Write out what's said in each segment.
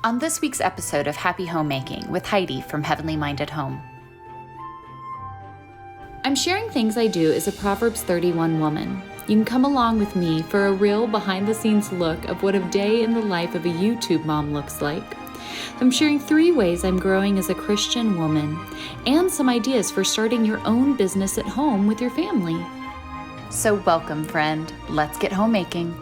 on this week's episode of Happy Homemaking with Heidi from Heavenly Minded Home. I'm sharing things I do as a Proverbs 31 woman. You can come along with me for a real behind-the-scenes look of what a day in the life of a YouTube mom looks like. I'm sharing 3 ways I'm growing as a Christian woman and some ideas for starting your own business at home with your family. So welcome, friend. Let's get homemaking.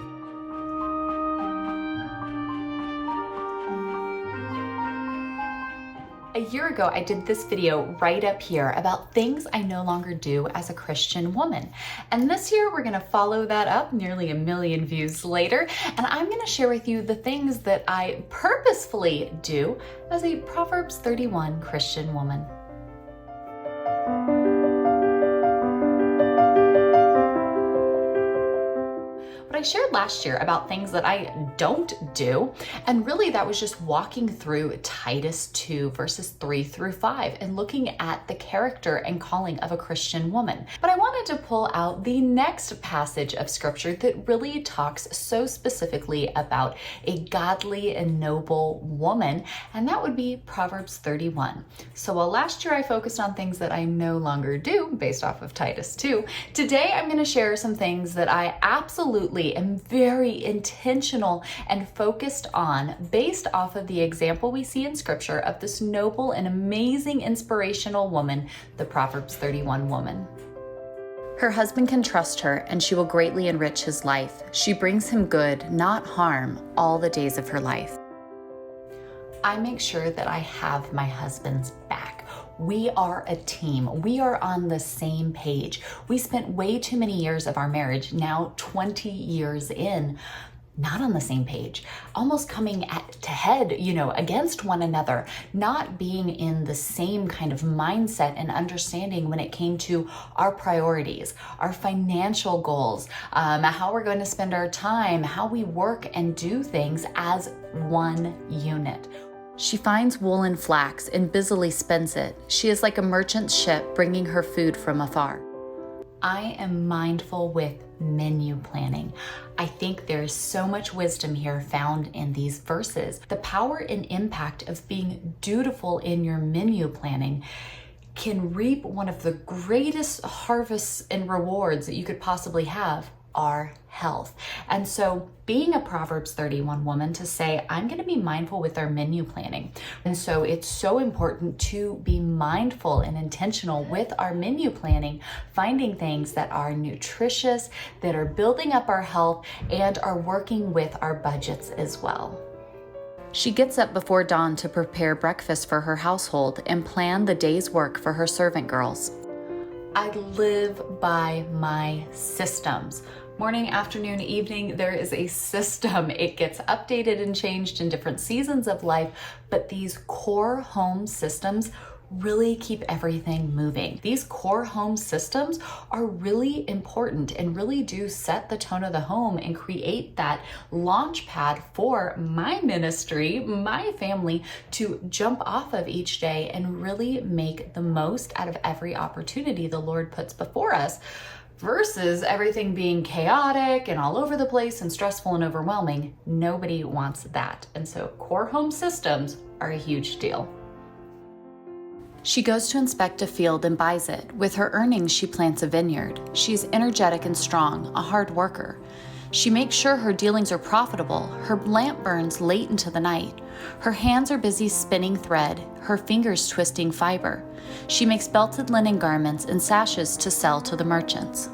A year ago, I did this video right up here about things I no longer do as a Christian woman. And this year, we're gonna follow that up nearly 1 million views later. And I'm gonna share with you the things that I purposefully do as a Proverbs 31 Christian woman. I shared last year about things that I don't do, and really that was just walking through Titus 2 verses 3 through 5 and looking at the character and calling of a Christian woman. But I wanted to pull out the next passage of scripture that really talks so specifically about a godly and noble woman, and that would be Proverbs 31. So while last year I focused on things that I no longer do based off of Titus 2, today I'm going to share some things that I absolutely am very intentional and focused on based off of the example we see in scripture of this noble and amazing inspirational woman, the Proverbs 31 woman. Her husband can trust her and she will greatly enrich his life. She brings him good, not harm, all the days of her life. I make sure that I have my husband's back. We are a team. We are on the same page. We spent way too many years of our marriage, now 20 years in, not on the same page, almost coming to head, against one another, not being in the same kind of mindset and understanding when it came to our priorities, our financial goals, how we're going to spend our time, how we work and do things as one unit. She finds wool and flax and busily spins it. She is like a merchant ship bringing her food from afar. I am mindful with menu planning. I think there is so much wisdom here found in these verses. The power and impact of being dutiful in your menu planning can reap one of the greatest harvests and rewards that you could possibly have, our health. And so being a Proverbs 31 woman to say, I'm going to be mindful with our menu planning. And so it's so important to be mindful and intentional with our menu planning, finding things that are nutritious, that are building up our health, and are working with our budgets as well. She gets up before dawn to prepare breakfast for her household and plan the day's work for her servant girls. I live by my systems. Morning, afternoon, evening, there is a system. It gets updated and changed in different seasons of life, but these core home systems really keep everything moving. These core home systems are really important and really do set the tone of the home and create that launch pad for my ministry, my family to jump off of each day and really make the most out of every opportunity the Lord puts before us, versus everything being chaotic and all over the place and stressful and overwhelming. Nobody wants that. And so core home systems are a huge deal. She goes to inspect a field and buys it. With her earnings, she plants a vineyard. She's energetic and strong, a hard worker. She makes sure her dealings are profitable. Her lamp burns late into the night. Her hands are busy spinning thread, her fingers twisting fiber. She makes belted linen garments and sashes to sell to the merchants.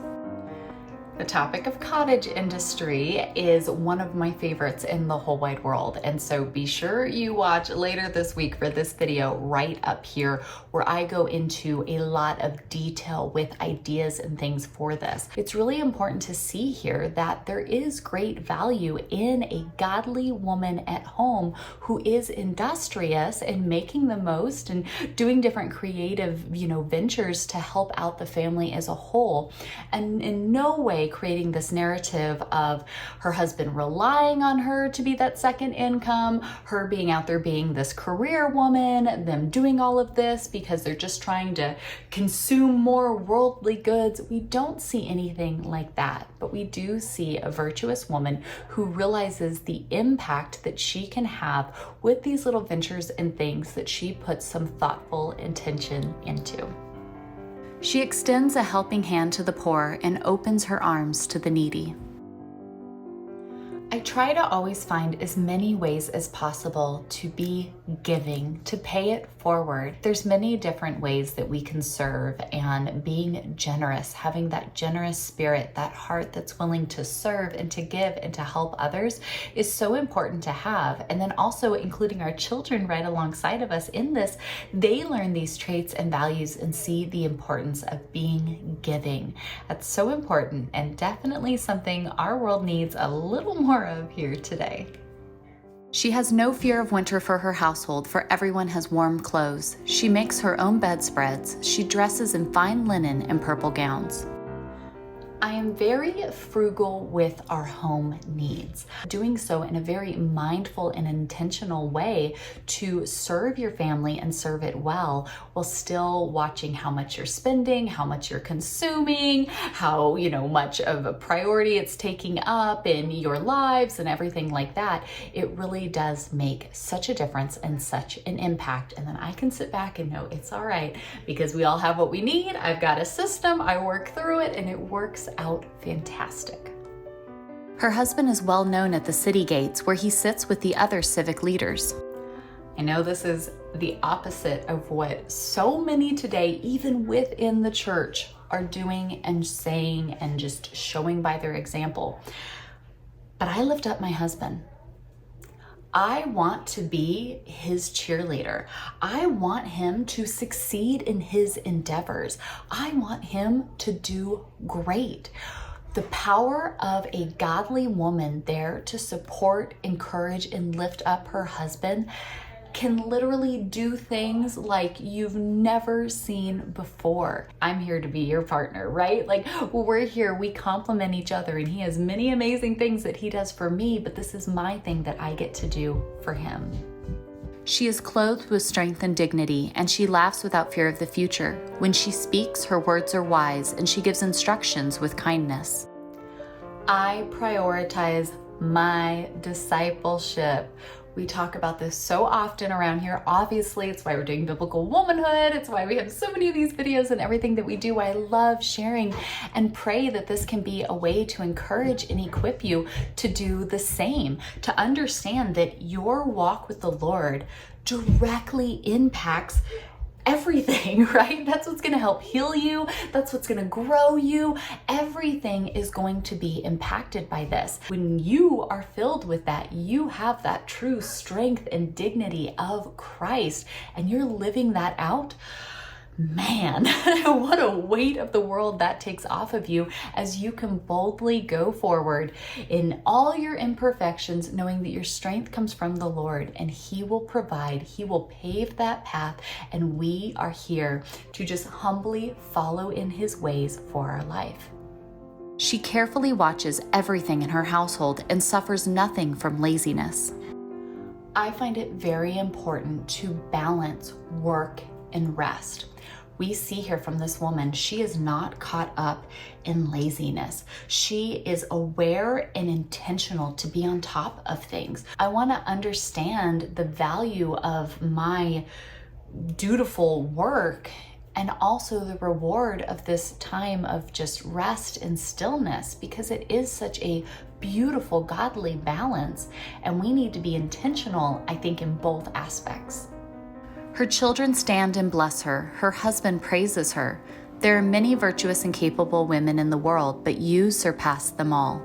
The topic of cottage industry is one of my favorites in the whole wide world. And so be sure you watch later this week for this video right up here where I go into a lot of detail with ideas and things for this. It's really important to see here that there is great value in a godly woman at home who is industrious and making the most and doing different creative, ventures to help out the family as a whole. And in no way creating this narrative of her husband relying on her to be that second income, her being out there being this career woman, them doing all of this because they're just trying to consume more worldly goods. We don't see anything like that, but we do see a virtuous woman who realizes the impact that she can have with these little ventures and things that she puts some thoughtful intention into. She extends a helping hand to the poor and opens her arms to the needy. I try to always find as many ways as possible to be giving, to pay it forward. There's many different ways that we can serve, and being generous, having that generous spirit, that heart that's willing to serve and to give and to help others is so important to have. And then also including our children right alongside of us in this, they learn these traits and values and see the importance of being giving. That's so important and definitely something our world needs a little more of here today. She has no fear of winter for her household, for everyone has warm clothes. She makes her own bedspreads. She dresses in fine linen and purple gowns. I am very frugal with our home needs, doing so in a very mindful and intentional way to serve your family and serve it well, while still watching how much you're spending, how much you're consuming, how much of a priority it's taking up in your lives and everything like that. It really does make such a difference and such an impact. And then I can sit back and know it's all right because we all have what we need. I've got a system, I work through it, and it works out fantastic. Her husband is well known at the city gates where he sits with the other civic leaders. I know this is the opposite of what so many today, even within the church, are doing and saying and just showing by their example. But I lift up my husband. I want to be his cheerleader. I want him to succeed in his endeavors. I want him to do great. The power of a godly woman there to support, encourage, and lift up her husband can literally do things like you've never seen before. I'm here to be your partner, right? Like, we're here, we complement each other, and he has many amazing things that he does for me, but this is my thing that I get to do for him. She is clothed with strength and dignity, and she laughs without fear of the future. When she speaks, her words are wise, and she gives instructions with kindness. I prioritize my discipleship. We talk about this so often around here. Obviously, it's why we're doing biblical womanhood. It's why we have so many of these videos and everything that we do. I love sharing and pray that this can be a way to encourage and equip you to do the same, to understand that your walk with the Lord directly impacts everything, right? That's what's going to help heal you. That's what's going to grow you. Everything is going to be impacted by this. When you are filled with that, you have that true strength and dignity of Christ, and you're living that out. Man, what a weight of the world that takes off of you as you can boldly go forward in all your imperfections, knowing that your strength comes from the Lord and He will provide, He will pave that path, and we are here to just humbly follow in His ways for our life. She carefully watches everything in her household and suffers nothing from laziness. I find it very important to balance work and rest. We see here from this woman, she is not caught up in laziness. She is aware and intentional to be on top of things. I want to understand the value of my dutiful work and also the reward of this time of just rest and stillness, because it is such a beautiful, godly balance, and we need to be intentional, I think, in both aspects. Her children stand and bless her. Her husband praises her. There are many virtuous and capable women in the world, but you surpass them all.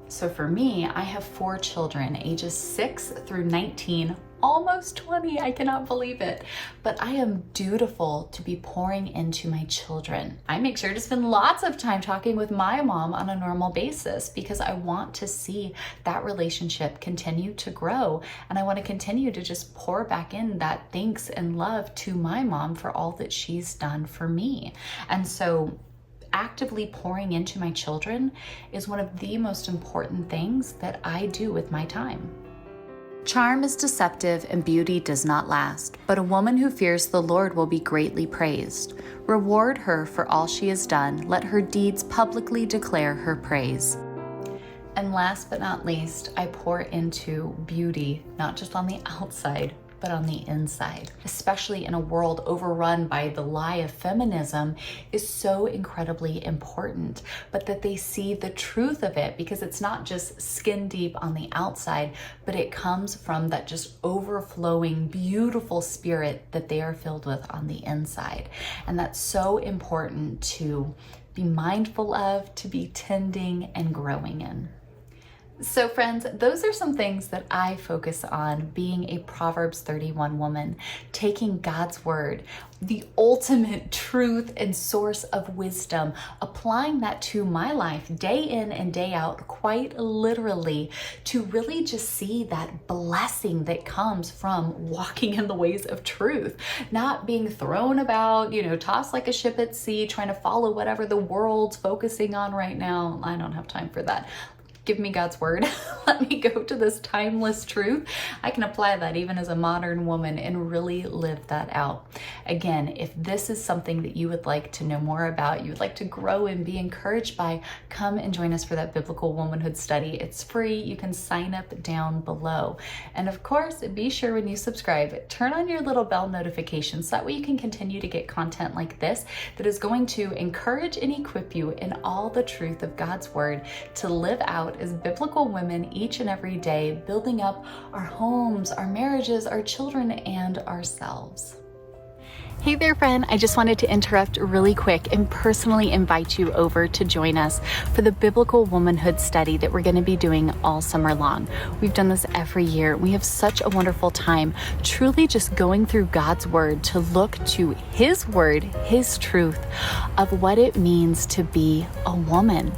So for me, I have 4 children, ages 6 through 19, almost 20, I cannot believe it. But I am dutiful to be pouring into my children. I make sure to spend lots of time talking with my mom on a normal basis because I want to see that relationship continue to grow. And I want to continue to just pour back in that thanks and love to my mom for all that she's done for me. And so actively pouring into my children is one of the most important things that I do with my time. Charm is deceptive and beauty does not last, but a woman who fears the Lord will be greatly praised. Reward her for all she has done. Let her deeds publicly declare her praise. And last but not least, I pour into beauty, not just on the outside, but on the inside, especially in a world overrun by the lie of feminism, is so incredibly important, but that they see the truth of it, because it's not just skin deep on the outside, but it comes from that just overflowing, beautiful spirit that they are filled with on the inside. And that's so important to be mindful of, to be tending and growing in. So friends, those are some things that I focus on being a Proverbs 31 woman, taking God's word, the ultimate truth and source of wisdom, applying that to my life day in and day out, quite literally, to really just see that blessing that comes from walking in the ways of truth, not being thrown about, tossed like a ship at sea, trying to follow whatever the world's focusing on right now. I don't have time for that. Give me God's word. Let me go to this timeless truth. I can apply that even as a modern woman and really live that out. Again, if this is something that you would like to know more about, you would like to grow and be encouraged by, come and join us for that biblical womanhood study. It's free. You can sign up down below. And of course, be sure when you subscribe, turn on your little bell notifications. So that way you can continue to get content like this that is going to encourage and equip you in all the truth of God's word to live out as biblical women each and every day, building up our homes, our marriages, our children, and ourselves. Hey there, friend. I just wanted to interrupt really quick and personally invite you over to join us for the biblical womanhood study that we're going to be doing all summer long. We've done this every year. We have such a wonderful time, truly just going through God's word to look to his word, his truth of what it means to be a woman.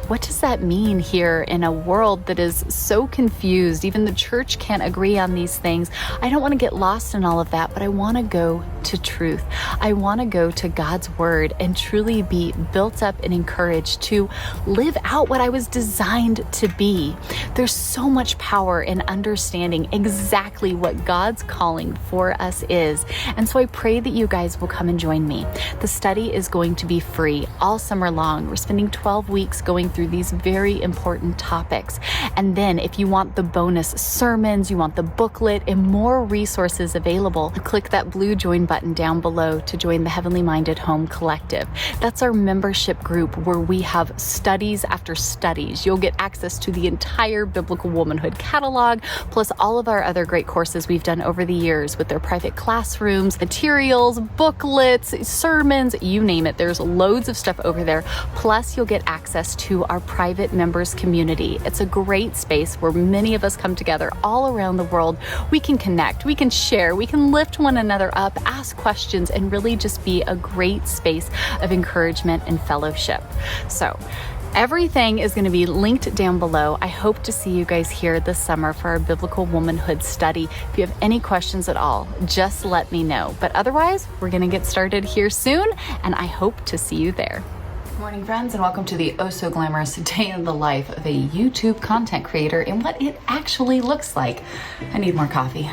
What does that mean here in a world that is so confused? Even the church can't agree on these things. I don't want to get lost in all of that, but I want to go to truth. I want to go to God's word and truly be built up and encouraged to live out what I was designed to be. There's so much power in understanding exactly what God's calling for us is. And so I pray that you guys will come and join me. The study is going to be free all summer long. We're spending 12 weeks going through these very important topics. And then if you want the bonus sermons, you want the booklet and more resources available, click that blue join button down below to join the Heavenly Minded Home Collective. That's our membership group where we have studies after studies. You'll get access to the entire Biblical Womanhood catalog, plus all of our other great courses we've done over the years with their private classrooms, materials, booklets, sermons, you name it. There's loads of stuff over there. Plus, you'll get access to our private members community. It's a great space where many of us come together all around the world. We can connect, we can share, we can lift one another up, ask questions, and really just be a great space of encouragement and fellowship. So everything is going to be linked down below. I hope to see you guys here this summer for our biblical womanhood study. If you have any questions at all, just let me know. But otherwise, we're going to get started here soon, and I hope to see you there. Good morning, friends, and welcome to the oh so glamorous day in the life of a YouTube content creator and what it actually looks like. I need more coffee.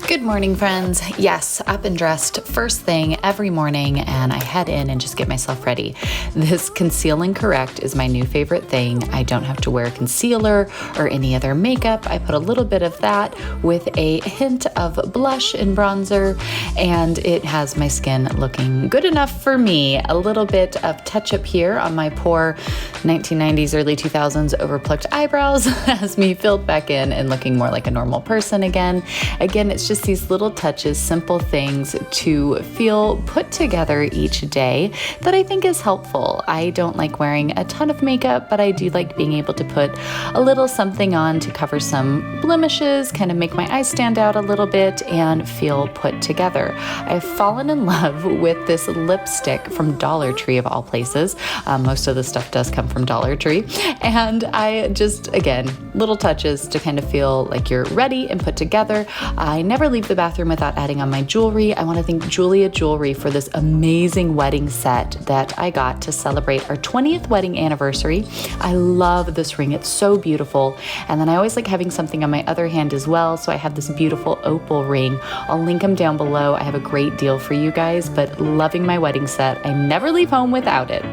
Good morning, friends. Yes, up and dressed first thing every morning, and I head in and just get myself ready. This Conceal and Correct is my new favorite thing. I don't have to wear concealer or any other makeup. I put a little bit of that with a hint of blush and bronzer, and it has my skin looking good enough for me. A little bit of touch-up here on my poor 1990s, early 2000s overplucked eyebrows has me filled back in and looking more like a normal person again. Again, it's just these these little touches, simple things to feel put together each day that I think is helpful. I don't like wearing a ton of makeup, but I do like being able to put a little something on to cover some blemishes, kind of make my eyes stand out a little bit and feel put together. I've fallen in love with this lipstick from Dollar Tree of all places. Most of the stuff does come from Dollar Tree. And I just, again, little touches to kind of feel like you're ready and put together. I never leave the bathroom without adding on my jewelry. I want to thank Julia Jewelry for this amazing wedding set that I got to celebrate our 20th wedding anniversary. I love this ring. It's so beautiful. And then I always like having something on my other hand as well. So I have this beautiful opal ring. I'll link them down below. I have a great deal for you guys, but loving my wedding set. I never leave home without it.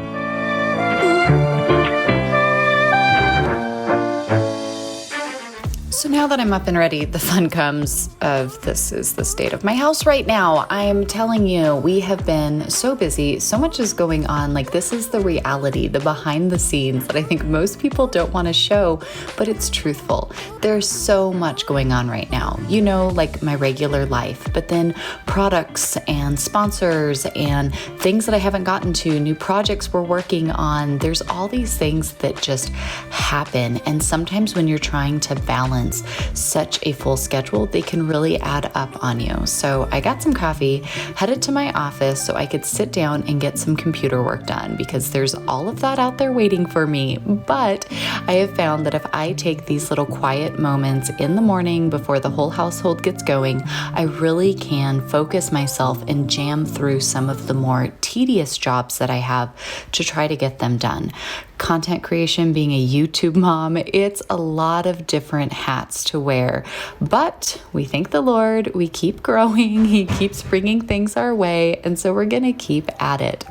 So now that I'm up and ready, the fun comes of this is the state of my house right now. I'm telling you, we have been so busy. So much is going on. Like, this is the reality, the behind the scenes that I think most people don't want to show, but it's truthful. There's so much going on right now. You know, like my regular life, but then products and sponsors and things that I haven't gotten to, new projects we're working on. There's all these things that just happen. And sometimes when you're trying to balance such a full schedule, they can really add up on you. So I got some coffee, headed to my office so I could sit down and get some computer work done because there's all of that out there waiting for me. But I have found that if I take these little quiet moments in the morning before the whole household gets going, I really can focus myself and jam through some of the more tedious jobs that I have to try to get them done. Content creation, being a YouTube mom, it's a lot of different hats to wear, but we thank the Lord, we keep growing, He keeps bringing things our way, and so we're gonna keep at it.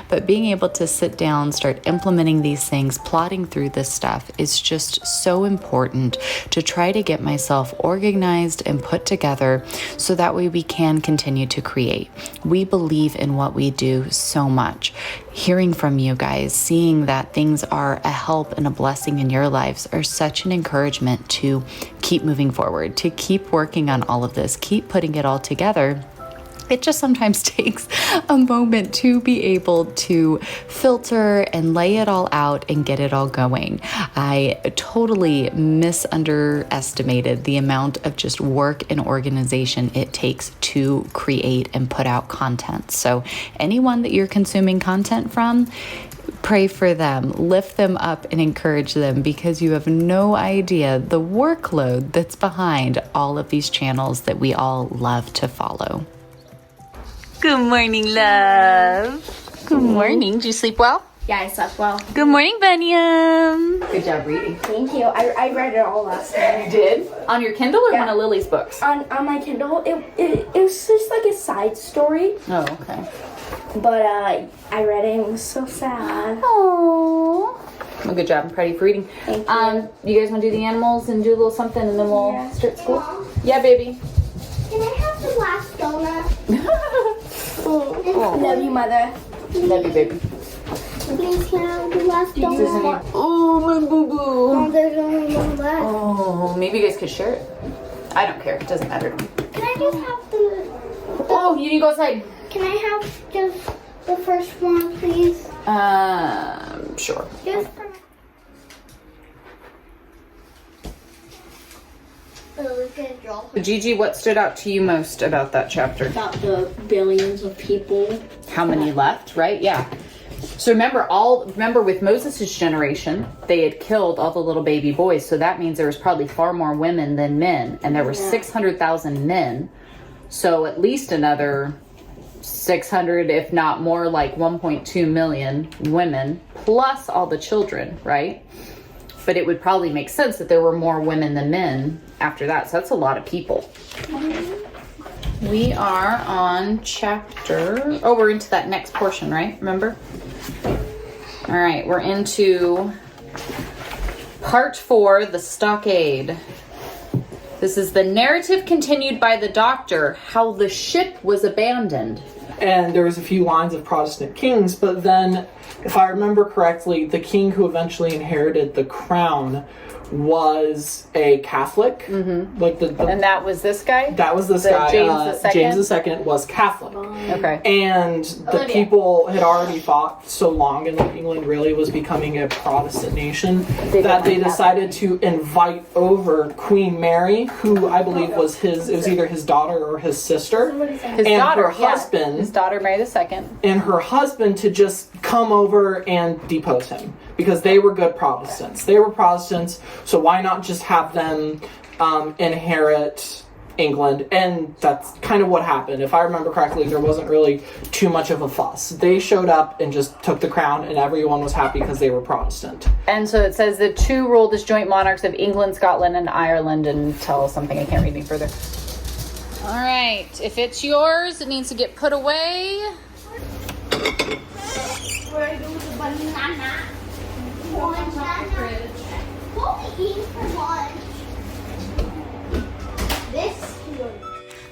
But being able to sit down, start implementing these things, plotting through this stuff is just so important to try to get myself organized and put together so that way we can continue to create. We believe in what we do so much. Hearing from you guys, seeing that things are a help and a blessing in your lives are such an encouragement to keep moving forward, to keep working on all of this, keep putting it all together. It just sometimes takes a moment to be able to filter and lay it all out and get it all going. I totally underestimated the amount of just work and organization it takes to create and put out content. So anyone that you're consuming content from, pray for them, lift them up and encourage them because you have no idea the workload that's behind all of these channels that we all love to follow. Good morning, love. Good morning. Did you sleep well? Yeah, I slept well. Good morning, Bunyam. Good job reading. Thank you. I read it all last night. You did? On your Kindle or one of Lily's books? On my Kindle. It was just like a side story. Oh, okay. But I read it and it was so sad. Aww. Well, good job. I'm proud of you for reading. Thank you. You guys want to do the animals and do a little something and then we'll start school? Mom, Yeah, baby. can I have the last donut? Love you, mother. Love you, baby. Please, can I have the last donut? Oh, my boo-boo. Mom, there's only one left. Oh, maybe you guys could share it. I don't care. It doesn't matter to me. Can I just have the... Oh, you need to go outside. Can I have just the first one, please? Sure. Just for... Gigi, what stood out to you most about that chapter? About the billions of people. How many left, right? Yeah. So remember with Moses' generation, they had killed all the little baby boys. So that means there was probably far more women than men. And there were 600,000 men. So at least another 600, if not more, like 1.2 million women, plus all the children, right? But it would probably make sense that there were more women than men after that. So that's a lot of people. We are on we're into that next portion, right? Remember? All right, we're into part 4, the stockade. This is the narrative continued by the doctor, how the ship was abandoned. And there was a few lines of Protestant kings, but then, if I remember correctly, the king who eventually inherited the crown was a Catholic. Like And that was this guy? that was this guy. James II? James II was Catholic. Okay. And the people had already fought so long, and England really was becoming a Protestant nation, that they decided to invite over Queen Mary, who I believe was it was either his daughter or his sister, His and daughter, her husband, his daughter Mary II. and her husband to just come over and depose him, because they were good Protestants. They were Protestants, so why not just have them inherit England? And that's kind of what happened. If I remember correctly, there wasn't really too much of a fuss. They showed up and just took the crown, and everyone was happy because they were Protestant. And so it says the two ruled as joint monarchs of England, Scotland, and Ireland until something. I can't read any further. All right. If it's yours, it needs to get put away. Where do the banana? What we eat for lunch? This.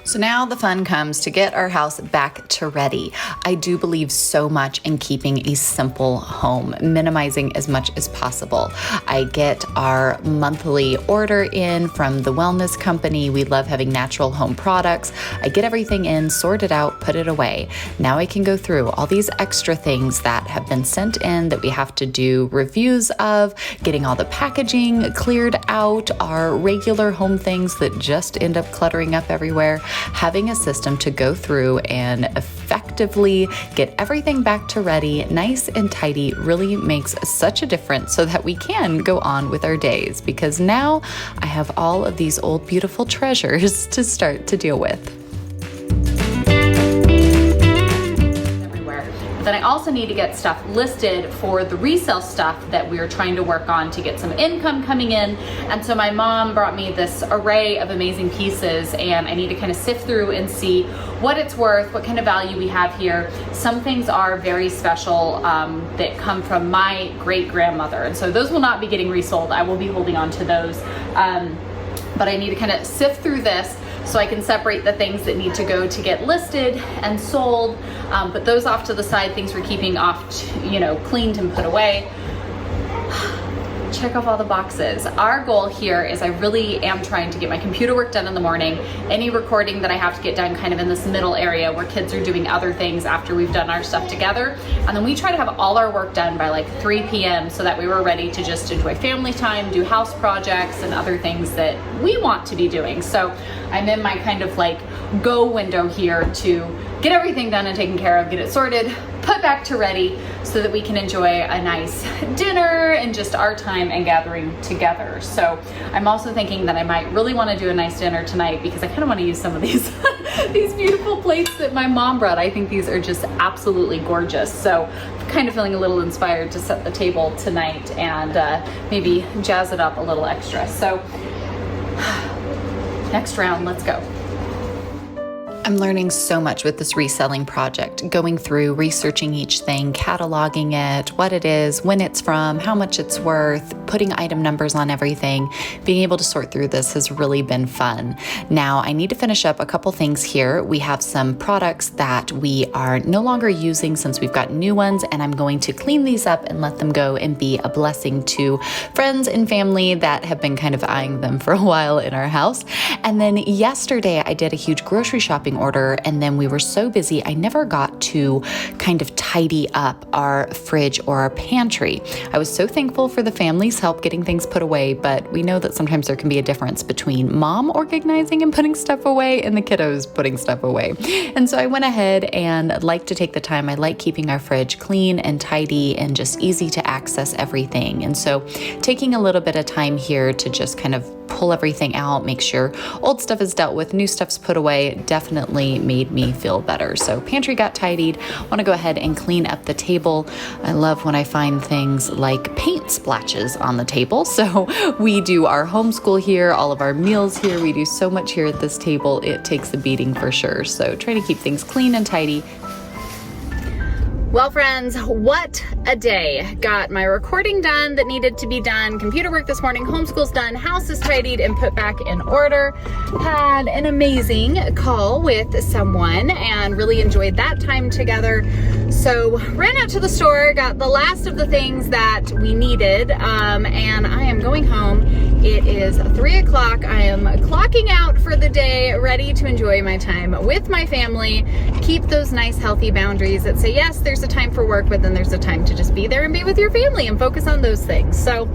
So now the fun comes to get our house back to ready. I do believe so much in keeping a simple home, minimizing as much as possible. I get our monthly order in from the wellness company. We love having natural home products. I get everything in, sort it out, put it away. Now I can go through all these extra things that have been sent in that we have to do reviews of, getting all the packaging cleared out, our regular home things that just end up cluttering up everywhere. Having a system to go through and effectively get everything back to ready, nice and tidy, really makes such a difference so that we can go on with our days, because now I have all of these old beautiful treasures to start to deal with. Then I also need to get stuff listed for the resale stuff that we're trying to work on to get some income coming in. And so my mom brought me this array of amazing pieces, and I need to kind of sift through and see what it's worth, what kind of value we have here. Some things are very special that come from my great grandmother, and so those will not be getting resold. I will be holding on to those. But I need to kind of sift through this so I can separate the things that need to go to get listed and sold, put those off to the side, things we're keeping off, cleaned and put away. Check off all the boxes. Our goal here is I really am trying to get my computer work done in the morning. Any recording that I have to get done kind of in this middle area where kids are doing other things after we've done our stuff together. And then we try to have all our work done by like 3 p.m. so that we were ready to just enjoy family time, do house projects and other things that we want to be doing. So I'm in my kind of like go window here to get everything done and taken care of, get it sorted, put back to ready so that we can enjoy a nice dinner and just our time and gathering together. So I'm also thinking that I might really want to do a nice dinner tonight, because I kind of want to use some of these these beautiful plates that my mom brought. I think these are just absolutely gorgeous. So I'm kind of feeling a little inspired to set the table tonight and maybe jazz it up a little extra. So next round, let's go. I'm learning so much with this reselling project, going through, researching each thing, cataloging it, what it is, when it's from, how much it's worth, putting item numbers on everything. Being able to sort through this has really been fun. Now I need to finish up a couple things here. We have some products that we are no longer using since we've got new ones, and I'm going to clean these up and let them go and be a blessing to friends and family that have been kind of eyeing them for a while in our house. And then yesterday I did a huge grocery shopping order, and then we were so busy I never got to kind of tidy up our fridge or our pantry. I was so thankful for the family's help getting things put away, but we know that sometimes there can be a difference between mom organizing and putting stuff away and the kiddos putting stuff away. And so I went ahead and like to take the time. I like keeping our fridge clean and tidy and just easy to access everything. And so taking a little bit of time here to just kind of pull everything out, make sure old stuff is dealt with, new stuff's put away, definitely made me feel better. So pantry got tidied. Want to go ahead and clean up the table. I love when I find things like paint splashes on the table. So we do our homeschool here, all of our meals here. We do so much here at this table. It takes a beating for sure. So try to keep things clean and tidy. Well, friends, what a day. Got my recording done that needed to be done, computer work this morning, homeschool's done, house is tidied and put back in order. Had an amazing call with someone and really enjoyed that time together. So ran out to the store, got the last of the things that we needed, and I am going home. It is 3 o'clock. I am clocking out for the day, ready to enjoy my time with my family, keep those nice healthy boundaries that say, yes, there's a time for work, but then there's a time to just be there and be with your family and focus on those things. So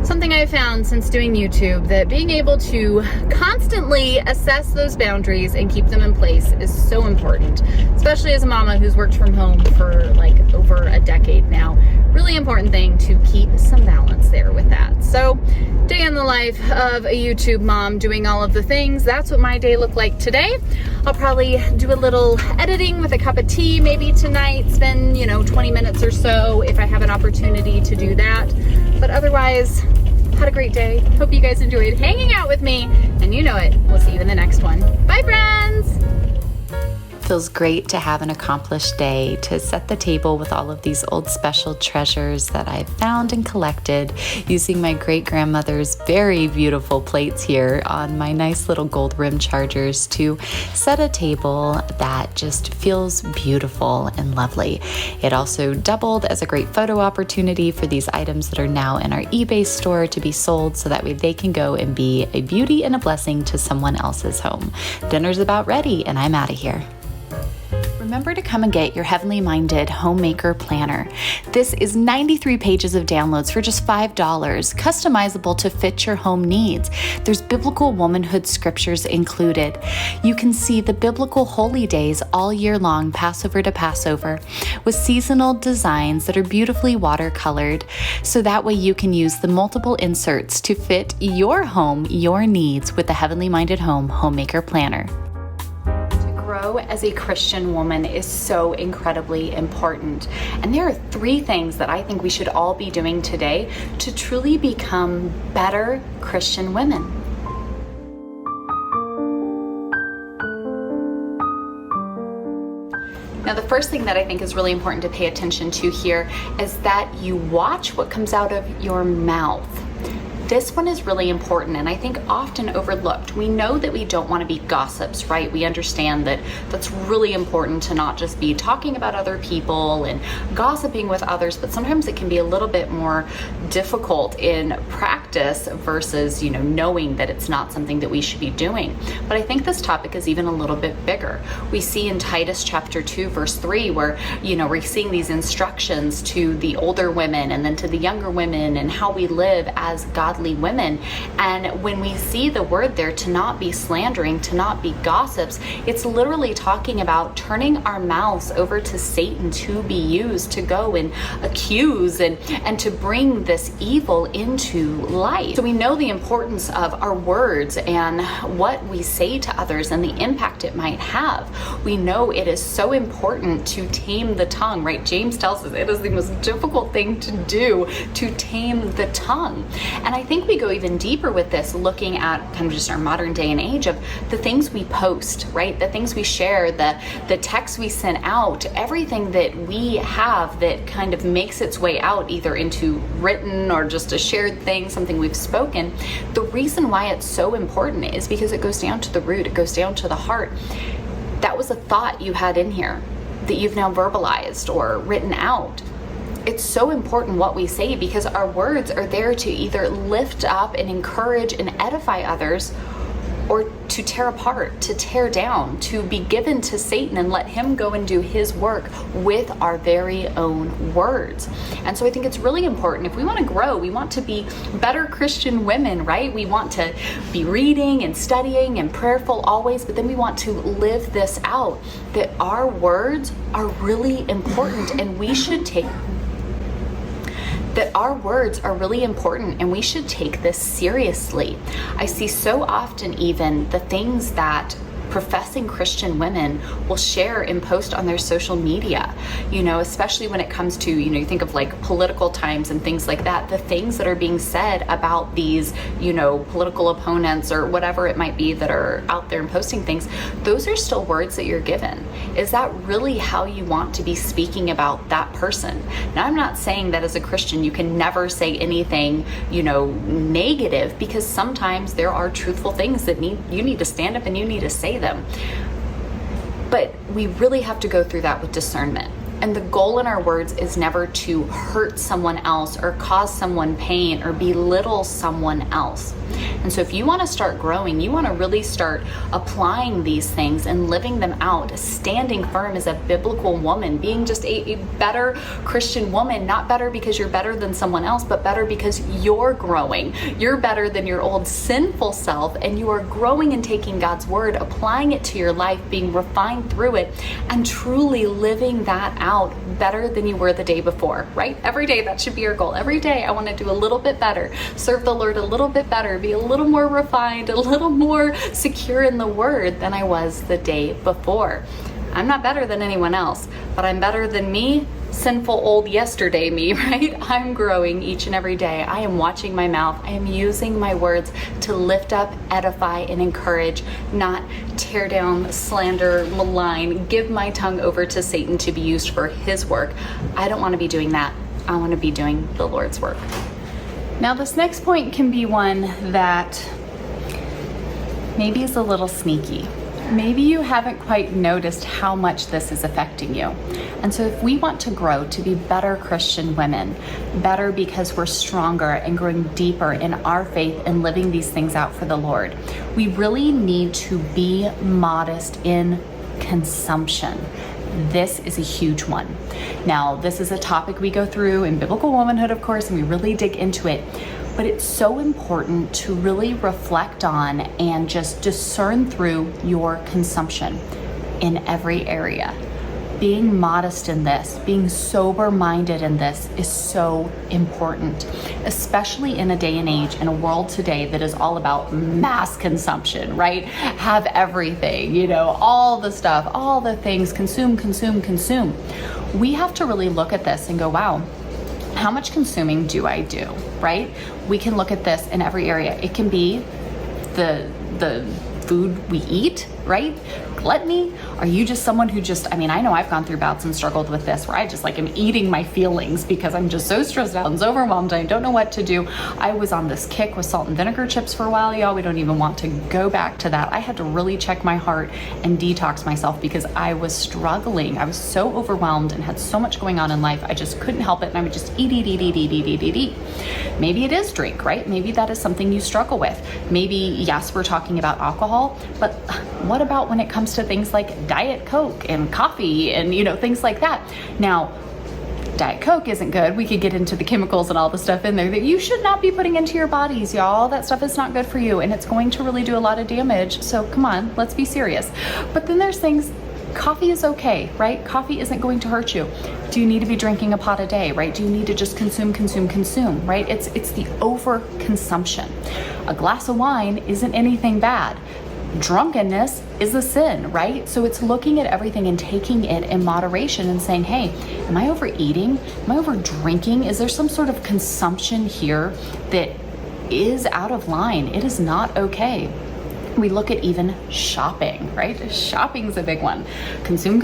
something I've found since doing YouTube, that being able to constantly assess those boundaries and keep them in place is so important, especially as a mama who's worked from home for like over a decade now. Really important thing to keep some balance there with that. So day in the life of a YouTube mom, doing all of the things. That's what my day looked like today. I'll probably do a little editing with a cup of tea maybe tonight, spend 20 minutes or so if I have an opportunity to do that. But otherwise, had a great day. Hope you guys enjoyed hanging out with me, and you know it. We'll see you in the next one. Bye, friends! Feels great to have an accomplished day, to set the table with all of these old special treasures that I've found and collected using my great-grandmother's very beautiful plates here on my nice little gold rim chargers to set a table that just feels beautiful and lovely. It also doubled as a great photo opportunity for these items that are now in our eBay store to be sold, so that way they can go and be a beauty and a blessing to someone else's home. Dinner's about ready, and I'm out of here. Remember to come and get your Heavenly Minded Homemaker Planner. This is 93 pages of downloads for just $5, customizable to fit your home needs. There's biblical womanhood scriptures included. You can see the biblical holy days all year long, Passover to Passover, with seasonal designs that are beautifully watercolored, so that way you can use the multiple inserts to fit your home, your needs with the Heavenly Minded Home Homemaker Planner. Grow as a Christian woman is so incredibly important. And there are 3 things that I think we should all be doing today to truly become better Christian women. Now, the first thing that I think is really important to pay attention to here is that you watch what comes out of your mouth. This one is really important, and I think often overlooked. We know that we don't want to be gossips, right? We understand that that's really important to not just be talking about other people and gossiping with others, but sometimes it can be a little bit more difficult in practice versus, knowing that it's not something that we should be doing. But I think this topic is even a little bit bigger. We see in Titus chapter 2, verse 3, where, we're seeing these instructions to the older women and then to the younger women and how we live as godly women. And when we see the word there, to not be slandering, to not be gossips, it's literally talking about turning our mouths over to Satan to be used to go and accuse and to bring this evil into life. So we know the importance of our words and what we say to others and the impact it might have. We know it is so important to tame the tongue, right? James tells us it is the most difficult thing to do, to tame the tongue. And I think we go even deeper with this, looking at kind of just our modern day and age of the things we post, right? The things we share, the texts we send out, everything that we have that kind of makes its way out either into written or just a shared thing, something we've spoken. The reason why it's so important is because it goes down to the root, it goes down to the heart. That was a thought you had in here that you've now verbalized or written out. It's so important what we say, because our words are there to either lift up and encourage and edify others, or to tear apart, to tear down, to be given to Satan and let him go and do his work with our very own words. And so I think it's really important. If we want to grow, we want to be better Christian women, right? We want to be reading and studying and prayerful always, but then we want to live this out, that our words are really important, and we should take this seriously. I see so often even the things that professing Christian women will share and post on their social media, especially when it comes to, you think of like political times and things like that, the things that are being said about these, political opponents or whatever it might be that are out there and posting things, those are still words that you're given. Is that really how you want to be speaking about that person? Now, I'm not saying that as a Christian you can never say anything, negative, because sometimes there are truthful things that you need to stand up and you need to say them. But we really have to go through that with discernment. And the goal in our words is never to hurt someone else or cause someone pain or belittle someone else. And so if you want to start growing, you want to really start applying these things and living them out, standing firm as a biblical woman, being just a better Christian woman, not better because you're better than someone else, but better because you're growing. You're better than your old sinful self, and you are growing and taking God's word, applying it to your life, being refined through it, and truly living that out better than you were the day before, right? Every day, that should be your goal. Every day, I want to do a little bit better, serve the Lord a little bit better, be a little more refined, a little more secure in the word than I was the day before. I'm not better than anyone else, but I'm better than me, sinful old yesterday me, right? I'm growing each and every day. I am watching my mouth. I am using my words to lift up, edify, and encourage, not tear down, slander, malign, give my tongue over to Satan to be used for his work. I don't want to be doing that. I want to be doing the Lord's work. Now, this next point can be one that maybe is a little sneaky. Maybe you haven't quite noticed how much this is affecting you. And so if we want to grow to be better Christian women, better because we're stronger and growing deeper in our faith and living these things out for the Lord, we really need to be modest in consumption. This is a huge one. Now, this is a topic we go through in Biblical Womanhood, of course, and we really dig into it. But it's so important to really reflect on and just discern through your consumption in every area. Being modest in this, being sober-minded in this is so important, especially in a day and age, in a world today that is all about mass consumption, right? Have everything, all the stuff, all the things, consume, consume, consume. We have to really look at this and go, wow, how much consuming do I do, right? We can look at this in every area. It can be the food we eat, right? Gluttony? Are you just someone who I know I've gone through bouts and struggled with this where I just am eating my feelings because I'm just so stressed out and so overwhelmed. I don't know what to do. I was on this kick with salt and vinegar chips for a while, y'all. We don't even want to go back to that. I had to really check my heart and detox myself because I was struggling. I was so overwhelmed and had so much going on in life. I just couldn't help it. And I would just eat. Maybe it is drink, right? Maybe that is something you struggle with. Maybe, yes, we're talking about alcohol, but what about when it comes to things like Diet Coke and coffee and things like that? Now, Diet Coke isn't good. We could get into the chemicals and all the stuff in there that you should not be putting into your bodies, y'all. That stuff is not good for you, and it's going to really do a lot of damage. So come on, let's be serious. But then there's things, coffee is okay, right? Coffee isn't going to hurt you. Do you need to be drinking a pot a day, right? Do you need to just consume, right? It's the overconsumption. A glass of wine isn't anything bad. Drunkenness is a sin, right? So it's looking at everything and taking it in moderation and saying, hey, am I overeating? Am I over drinking? Is there some sort of consumption here that is out of line? It is not okay. We look at even shopping, right? Shopping's a big one. Consume,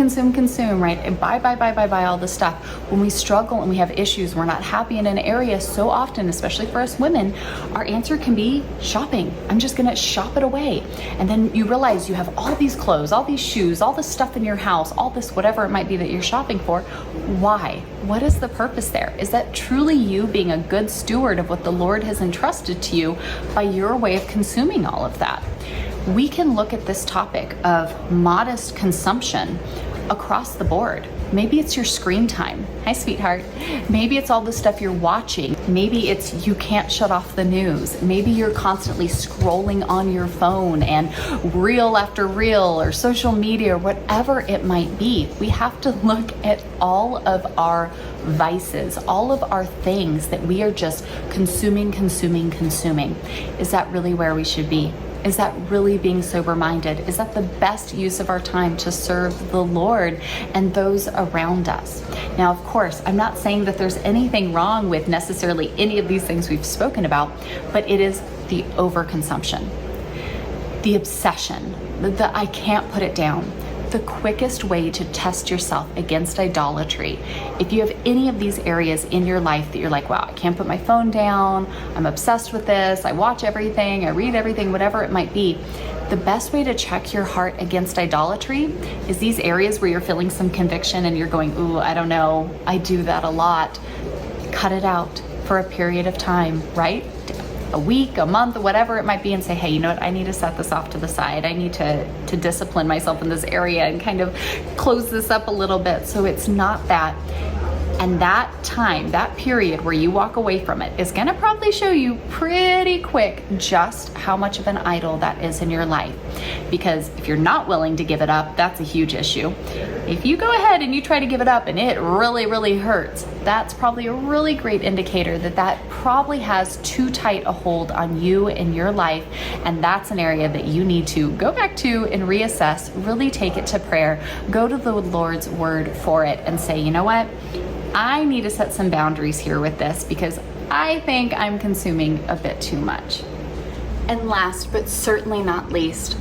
right? And buy all this stuff. When we struggle and we have issues, we're not happy in an area, so often, especially for us women, our answer can be shopping. I'm just gonna shop it away. And then you realize you have all these clothes, all these shoes, all this stuff in your house, all this whatever it might be that you're shopping for. Why? What is the purpose there? Is that truly you being a good steward of what the Lord has entrusted to you by your way of consuming all of that? We can look at this topic of modest consumption across the board. Maybe it's your screen time. Hi, sweetheart. Maybe it's all the stuff you're watching. Maybe it's you can't shut off the news. Maybe you're constantly scrolling on your phone and reel after reel or social media or whatever it might be. We have to look at all of our vices, all of our things that we are just consuming. Is that really where we should be? Is that really being sober-minded? Is that the best use of our time to serve the Lord and those around us? Now, of course, I'm not saying that there's anything wrong with necessarily any of these things we've spoken about, but it is the overconsumption, the obsession, the I can't put it down, the quickest way to test yourself against idolatry, if you have any of these areas in your life that you're like, wow, I can't put my phone down, I'm obsessed with this, I watch everything, I read everything, whatever it might be, the best way to check your heart against idolatry is these areas where you're feeling some conviction and you're going, ooh, I don't know, I do that a lot. Cut it out for a period of time, right? A week, a month, whatever it might be, and say, hey, you know what, I need to set this off to the side. I need to discipline myself in this area and kind of close this up a little bit so it's not that. And that time, that period where you walk away from it is going to probably show you pretty quick just how much of an idol that is in your life. Because if you're not willing to give it up, that's a huge issue. If you go ahead and you try to give it up and it really, really hurts, that's probably a really great indicator that that probably has too tight a hold on you and your life. And that's an area that you need to go back to and reassess, really take it to prayer, go to the Lord's word for it and say, you know what? I need to set some boundaries here with this because I think I'm consuming a bit too much. And last, but certainly not least,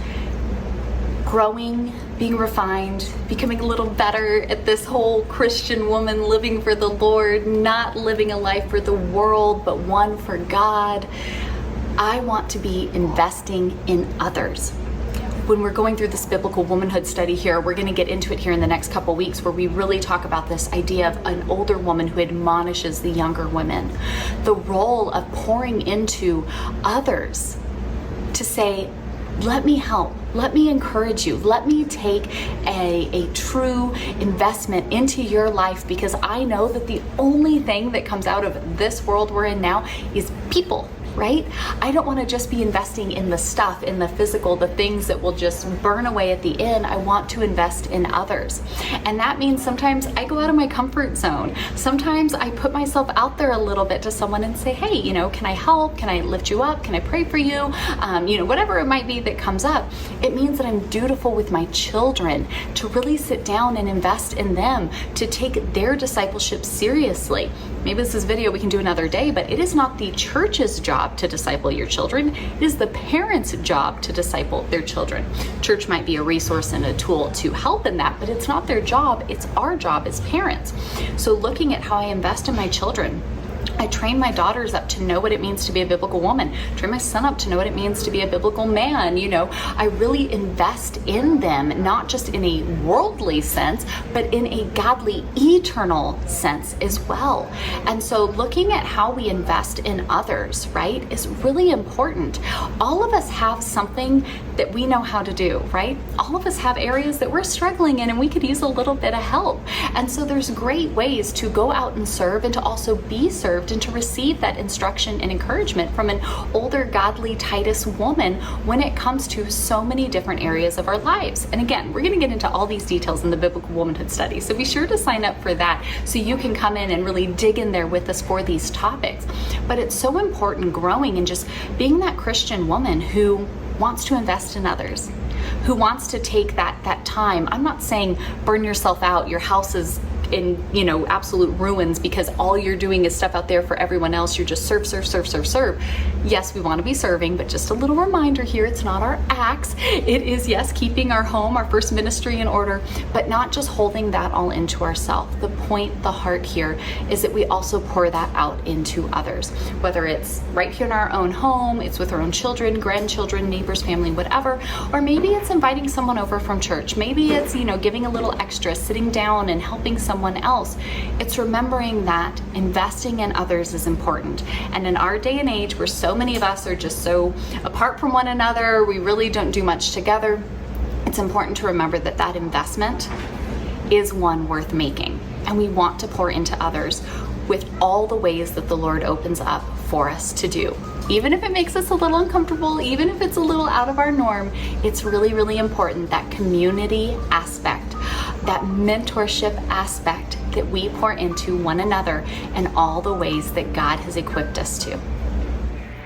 growing, being refined, becoming a little better at this whole Christian woman living for the Lord, not living a life for the world, but one for God. I want to be investing in others. When we're going through this biblical womanhood study here, we're going to get into it here in the next couple weeks where we really talk about this idea of an older woman who admonishes the younger women. The role of pouring into others to say, let me help, let me encourage you, let me take a true investment into your life because I know that the only thing that comes out of this world we're in now is people. Right? I don't want to just be investing in the stuff, in the physical, the things that will just burn away at the end. I want to invest in others. And that means sometimes I go out of my comfort zone. Sometimes I put myself out there a little bit to someone and say, hey, you know, can I help? Can I lift you up? Can I pray for you? You know, whatever it might be that comes up. It means that I'm dutiful with my children to really sit down and invest in them, to take their discipleship seriously. Maybe this is video we can do another day, but it is not the church's job to disciple your children. It is the parents' job to disciple their children. Church might be a resource and a tool to help in that, but it's not their job. It's our job as parents. So looking at how I invest in my children, I train my daughters up to know what it means to be a biblical woman. Train my son up to know what it means to be a biblical man. You know, I really invest in them, not just in a worldly sense, but in a godly, eternal sense as well. And so looking at how we invest in others, right, is really important. All of us have something that we know how to do, right? All of us have areas that we're struggling in and we could use a little bit of help. And so there's great ways to go out and serve and to also be served and to receive that instruction and encouragement from an older, godly Titus woman when it comes to so many different areas of our lives. And again, we're going to get into all these details in the biblical womanhood study. So be sure to sign up for that so you can come in and really dig in there with us for these topics. But it's so important growing and just being that Christian woman who wants to invest in others, who wants to take that time. I'm not saying burn yourself out, your house is in, you know, absolute ruins because all you're doing is stuff out there for everyone else. You're just serve. Yes, we want to be serving, but just a little reminder here, it's not our acts. It is, yes, keeping our home, our first ministry in order, but not just holding that all into ourselves. The point, the heart here is that we also pour that out into others, whether it's right here in our own home, it's with our own children, grandchildren, neighbors, family, whatever, or maybe it's inviting someone over from church. Maybe it's, you know, giving a little extra, sitting down and helping someone else. It's remembering that investing in others is important. And in our day and age where so many of us are just so apart from one another, we really don't do much together, it's important to remember that that investment is one worth making. And we want to pour into others with all the ways that the Lord opens up for us to do. Even if it makes us a little uncomfortable, even if it's a little out of our norm, it's really, really important, that community aspect, that mentorship aspect that we pour into one another and all the ways that God has equipped us to.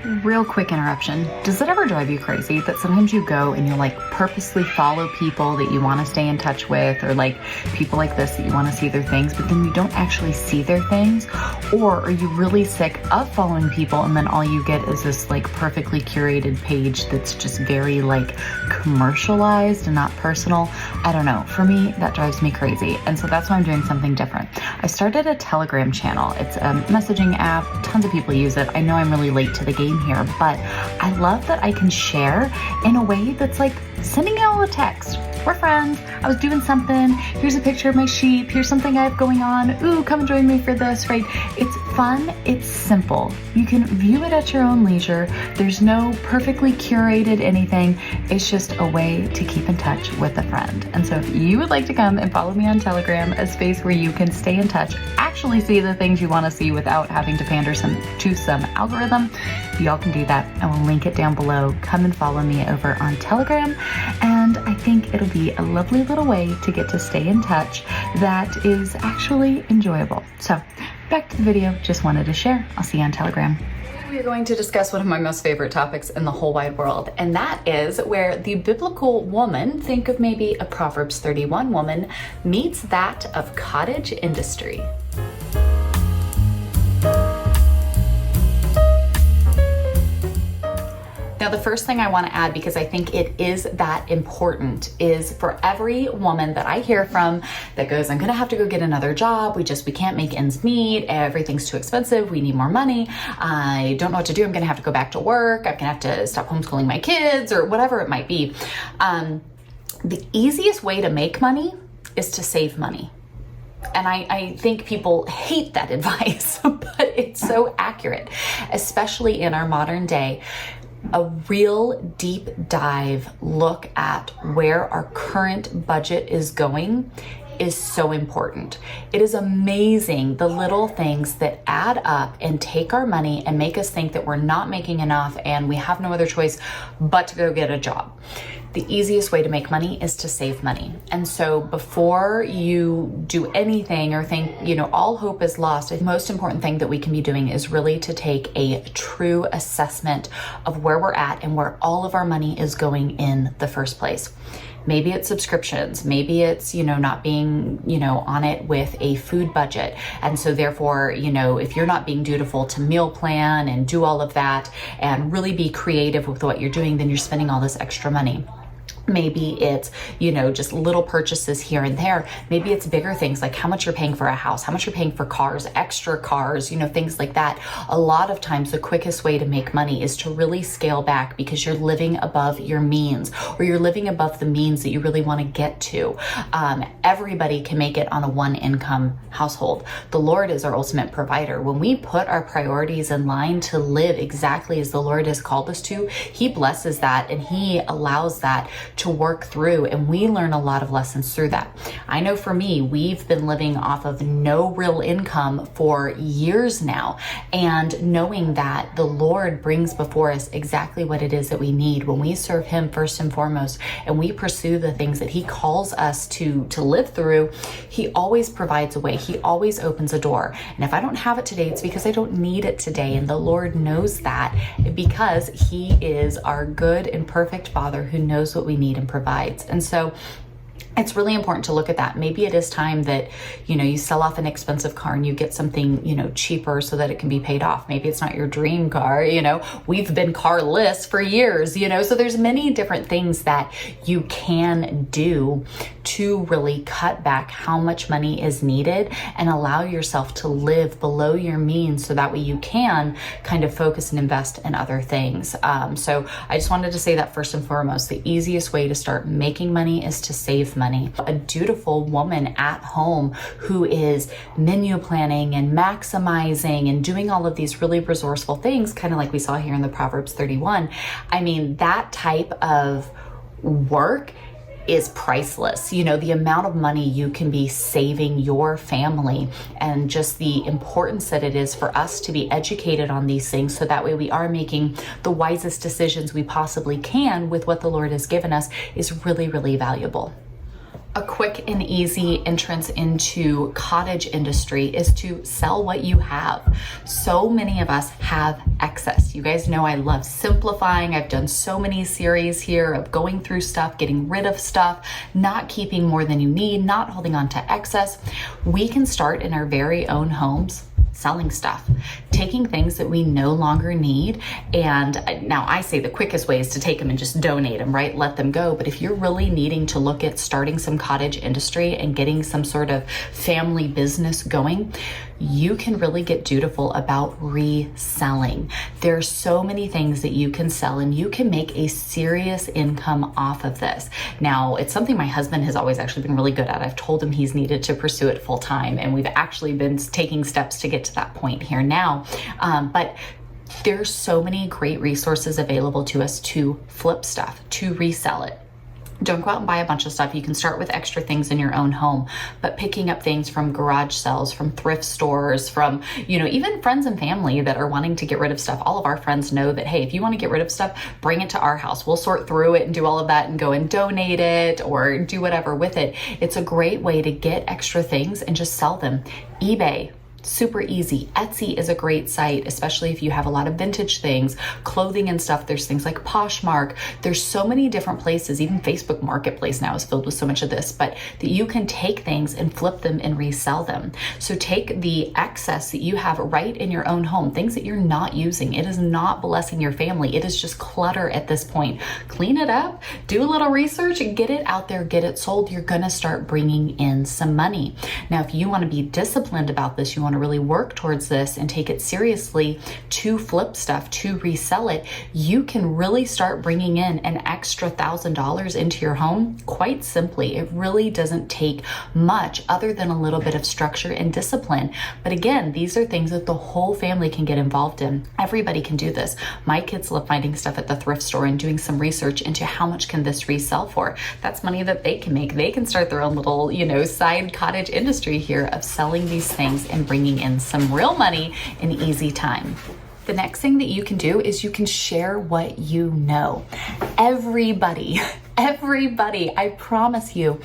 Real quick interruption. Does it ever drive you crazy that sometimes you go and you like purposely follow people that you want to stay in touch with, or like people like this that you want to see their things, but then you don't actually see their things? Or are you really sick of following people and then all you get is this like perfectly curated page that's just very like commercialized and not personal? I don't know. For me, that drives me crazy. And so that's why I'm doing something different. I started a Telegram channel. It's a messaging app. Tons of people use it. I know I'm really late to the game here, but I love that I can share in a way that's like sending y'all a text. We're friends. I was doing something. Here's a picture of my sheep. Here's something I have going on. Ooh, come join me for this, right? It's fun. It's simple. You can view it at your own leisure. There's no perfectly curated anything. It's just a way to keep in touch with a friend. And so if you would like to come and follow me on Telegram, a space where you can stay in touch, actually see the things you want to see without having to pander to some algorithm, y'all can do that. I will link it down below. Come and follow me over on Telegram. And I think it'll be a lovely little way to get to stay in touch that is actually enjoyable. So back to the video, just wanted to share. I'll see you on Telegram. We are going to discuss one of my most favorite topics in the whole wide world, and that is where the biblical woman, think of maybe a Proverbs 31 woman, meets that of cottage industry. Now, the first thing I want to add, because I think it is that important, is for every woman that I hear from that goes, I'm going to have to go get another job. We can't make ends meet. Everything's too expensive. We need more money. I don't know what to do. I'm going to have to go back to work. I'm going to have to stop homeschooling my kids, or whatever it might be. The easiest way to make money is to save money. And I think people hate that advice, but it's so accurate, especially in our modern day. A real deep dive look at where our current budget is going is so important. It is amazing the little things that add up and take our money and make us think that we're not making enough and we have no other choice but to go get a job. The easiest way to make money is to save money. And so before you do anything or think, all hope is lost, the most important thing that we can be doing is really to take a true assessment of where we're at and where all of our money is going in the first place. Maybe it's subscriptions. Maybe it's, not being, on it with a food budget. And so therefore, if you're not being dutiful to meal plan and do all of that and really be creative with what you're doing, then you're spending all this extra money. Maybe it's, just little purchases here and there. Maybe it's bigger things like how much you're paying for a house, how much you're paying for cars, extra cars, things like that. A lot of times the quickest way to make money is to really scale back because you're living above your means, or you're living above the means that you really want to get to. Everybody can make it on a one income household. The Lord is our ultimate provider. When we put our priorities in line to live exactly as the Lord has called us to, He blesses that and He allows that to work through, and we learn a lot of lessons through that. I know for me, we've been living off of no real income for years now, and knowing that the Lord brings before us exactly what it is that we need when we serve Him first and foremost, and we pursue the things that He calls us to live through, He always provides a way. He always opens a door. And if I don't have it today, it's because I don't need it today, and the Lord knows that because He is our good and perfect Father who knows what we need and provides. And so it's really important to look at that. Maybe it is time that, you sell off an expensive car and you get something, cheaper so that it can be paid off. Maybe it's not your dream car, we've been carless for years, so there's many different things that you can do to really cut back how much money is needed and allow yourself to live below your means so that way you can kind of focus and invest in other things. So I just wanted to say that first and foremost, the easiest way to start making money is to save money. A dutiful woman at home who is menu planning and maximizing and doing all of these really resourceful things, kind of like we saw here in the Proverbs 31. I mean, that type of work is priceless. The amount of money you can be saving your family and just the importance that it is for us to be educated on these things so that way we are making the wisest decisions we possibly can with what the Lord has given us is really, really valuable. A quick and easy entrance into cottage industry is to sell what you have. So many of us have excess. You guys know I love simplifying. I've done so many series here of going through stuff, getting rid of stuff, not keeping more than you need, not holding on to excess. We can start in our very own homes selling stuff, taking things that we no longer need. And now I say the quickest way is to take them and just donate them, right? Let them go. But if you're really needing to look at starting some cottage industry and getting some sort of family business going, you can really get dutiful about reselling. There's so many things that you can sell and you can make a serious income off of this. Now, it's something my husband has always actually been really good at. I've told him he's needed to pursue it full time, and we've actually been taking steps to get to that point here now. But there's so many great resources available to us to flip stuff, to resell it. Don't go out and buy a bunch of stuff. You can start with extra things in your own home, but picking up things from garage sales, from thrift stores, from, even friends and family that are wanting to get rid of stuff. All of our friends know that, hey, if you want to get rid of stuff, bring it to our house. We'll sort through it and do all of that and go and donate it or do whatever with it. It's a great way to get extra things and just sell them. eBay, super easy. Etsy is a great site, especially if you have a lot of vintage things, clothing and stuff. There's things like Poshmark. There's so many different places. Even Facebook Marketplace now is filled with so much of this, but that you can take things and flip them and resell them. So take the excess that you have right in your own home, things that you're not using. It is not blessing your family. It is just clutter at this point. Clean it up, do a little research, and get it out there, get it sold. You're going to start bringing in some money. Now, if you want to be disciplined about this, you want to really work towards this and take it seriously to flip stuff, to resell it, you can really start bringing in an extra $1,000 into your home quite simply. It really doesn't take much other than a little bit of structure and discipline. But again, these are things that the whole family can get involved in. Everybody can do this. My kids love finding stuff at the thrift store and doing some research into how much can this resell for. That's money that they can make. They can start their own little, side cottage industry here of selling these things and bringing in some real money in easy time. The next thing that you can do is you can share what you know. Everybody, I promise you,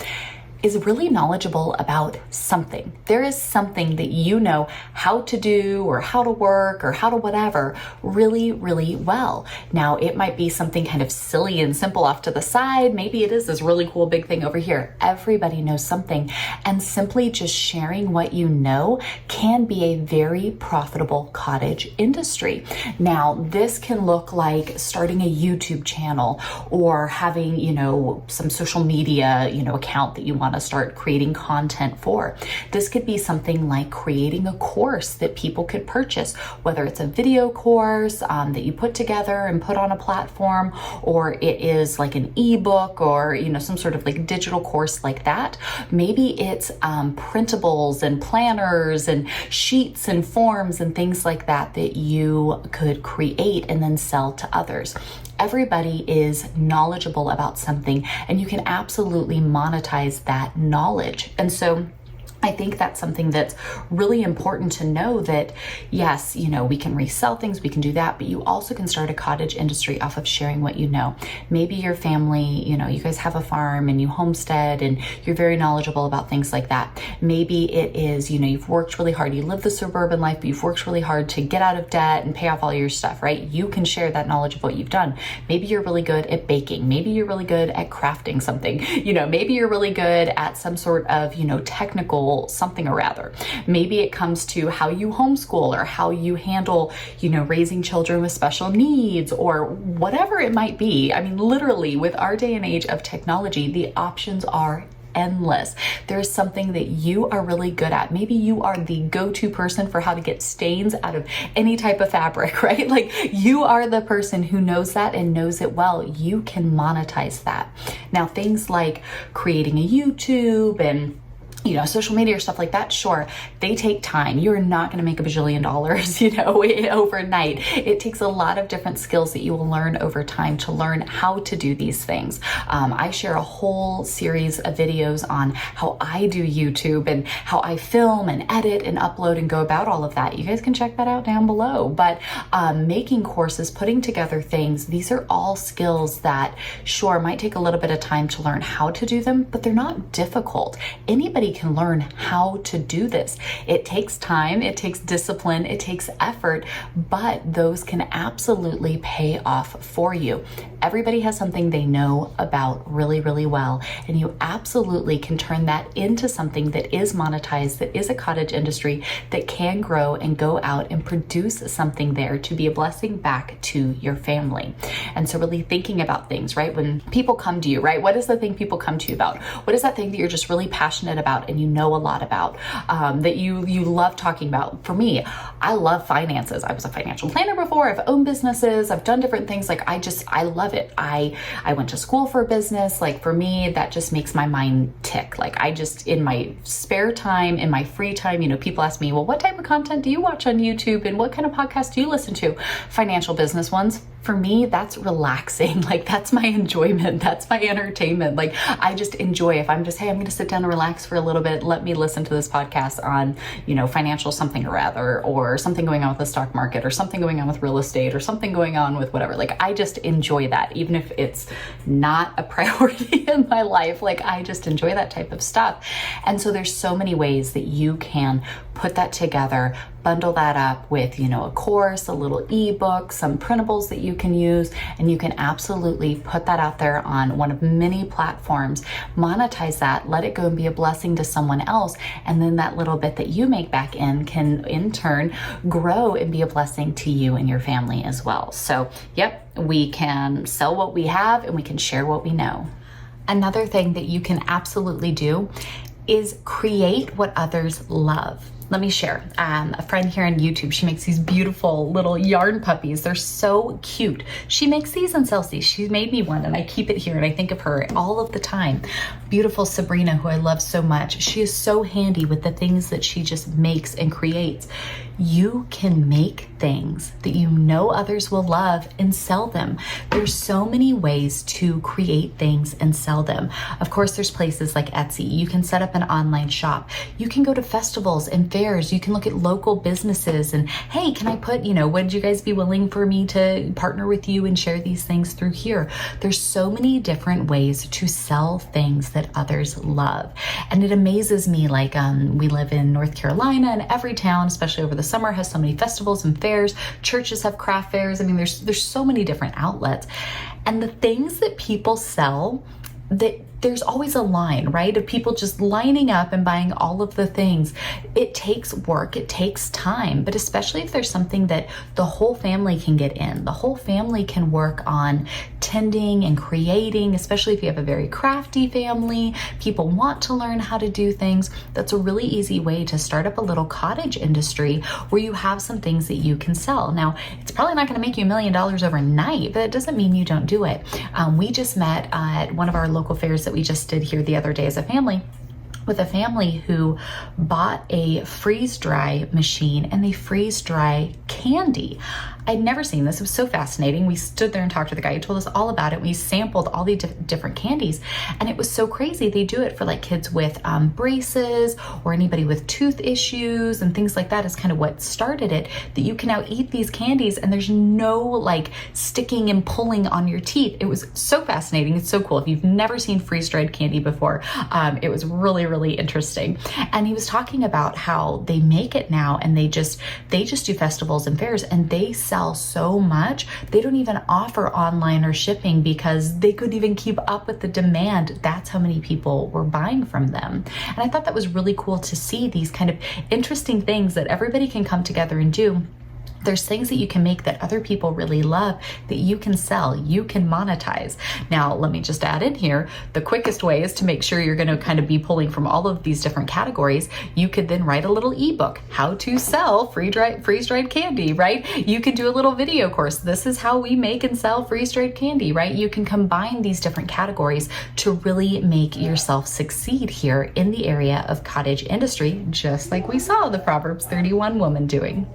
is really knowledgeable about something. There is something that you know how to do or how to work or how to whatever really, really well. Now, it might be something kind of silly and simple off to the side. Maybe it is this really cool big thing over here. Everybody knows something, and simply just sharing what you know can be a very profitable cottage industry. Now, this can look like starting a YouTube channel or having, some social media, account that you want to start creating content for. This could be something like creating a course that people could purchase, whether it's a video course that you put together and put on a platform, or it is like an ebook or some sort of like digital course like that. Maybe it's printables and planners and sheets and forms and things like that that you could create and then sell to others. Everybody is knowledgeable about something, and you can absolutely monetize that knowledge. And so I think that's something that's really important to know, that yes, we can resell things, we can do that, but you also can start a cottage industry off of sharing what you know. Maybe your family, you guys have a farm and you homestead and you're very knowledgeable about things like that. Maybe it is, you've worked really hard, you live the suburban life, but you've worked really hard to get out of debt and pay off all your stuff, right? You can share that knowledge of what you've done. Maybe you're really good at baking. Maybe you're really good at crafting something. Maybe you're really good at some sort of, technical something or rather. Maybe it comes to how you homeschool or how you handle, raising children with special needs or whatever it might be. I mean, literally with our day and age of technology, the options are endless. There's something that you are really good at. Maybe you are the go-to person for how to get stains out of any type of fabric, right? Like you are the person who knows that and knows it well. You can monetize that. Now, things like creating a YouTube and social media or stuff like that, sure, they take time. You're not going to make $1 bajillion, overnight. It takes a lot of different skills that you will learn over time to learn how to do these things. I share a whole series of videos on how I do YouTube and how I film and edit and upload and go about all of that. You guys can check that out down below. But making courses, putting together things, these are all skills that, sure, might take a little bit of time to learn how to do them, but they're not difficult. Anybody can learn how to do this. It takes time, it takes discipline, it takes effort, but those can absolutely pay off for you. Everybody has something they know about really, really well, and you absolutely can turn that into something that is monetized, that is a cottage industry that can grow and go out and produce something there to be a blessing back to your family. And so really thinking about things, right? When people come to you, right? What is the thing people come to you about? What is that thing that you're just really passionate about and you know a lot about, that you love talking about? For me, I love finances. I was a financial planner before. I've owned businesses. I've done different things. Like I love it. I went to school for business. Like for me, that just makes my mind tick. Like I just, in my spare time, in my free time, people ask me, well, what type of content do you watch on YouTube and what kind of podcasts do you listen to? Financial business ones. For me, that's relaxing. Like that's my enjoyment. That's my entertainment. Like I just enjoy, if I'm just, hey, I'm going to sit down and relax for a little bit. Let me listen to this podcast on, financial something or other, or something going on with the stock market, or something going on with real estate, or something going on with whatever. Like I just enjoy that. Even if it's not a priority in my life, like I just enjoy that type of stuff. And so there's so many ways that you can put that together, bundle that up with, a course, a little ebook, some printables that you can use, and you can absolutely put that out there on one of many platforms, monetize that, let it go and be a blessing to someone else. And then that little bit that you make back in can in turn grow and be a blessing to you and your family as well. So, yep, we can sell what we have and we can share what we know. Another thing that you can absolutely do is create what others love. Let me share. A friend here on YouTube, she makes these beautiful little yarn puppies. They're so cute. She makes these and sells these. She made me one and I keep it here and I think of her all of the time. Beautiful Sabrina, who I love so much. She is so handy with the things that she just makes and creates. You can make things that you know others will love and sell them. There's so many ways to create things and sell them. Of course, there's places like Etsy. You can set up an online shop. You can go to festivals and fairs. You can look at local businesses and, hey, can I put, would you guys be willing for me to partner with you and share these things through here? There's so many different ways to sell things that others love. And it amazes me, like we live in North Carolina, and every town, especially over the summer, has so many festivals and fairs. Churches have craft fairs. I mean, there's so many different outlets. And the things that people sell, that there's always a line, right, of people just lining up and buying all of the things. It takes work, it takes time, but especially if there's something that the whole family can get in, the whole family can work on tending and creating, especially if you have a very crafty family, people want to learn how to do things. That's a really easy way to start up a little cottage industry where you have some things that you can sell. Now, it's probably not going to make you $1 million overnight, but it doesn't mean you don't do it. We just met at one of our local fairs that we just did here the other day as a family, with a family who bought a freeze dry machine and they freeze dry candy. I'd never seen this. It was so fascinating. We stood there and talked to the guy who told us all about it. We sampled all the different candies, and it was so crazy. They do it for like kids with braces or anybody with tooth issues and things like that is kind of what started it, that you can now eat these candies and there's no like sticking and pulling on your teeth. It was so fascinating. It's so cool. If you've never seen freeze-dried candy before, it was really, really interesting. And he was talking about how they make it now and they just do festivals and fairs, and they sell so much they don't even offer online or shipping because they couldn't even keep up with the demand. That's how many people were buying from them. And I thought that was really cool to see these kind of interesting things that everybody can come together and do There's things that you can make that other people really love that you can sell, you can monetize. Now, let me just add in here, the quickest way is to make sure you're going to kind of be pulling from all of these different categories. You could then write a little ebook, how to sell freeze-dried candy, right? You could do a little video course. This is how we make and sell freeze-dried candy, right? You can combine these different categories to really make yourself succeed here in the area of cottage industry, just like we saw the Proverbs 31 woman doing.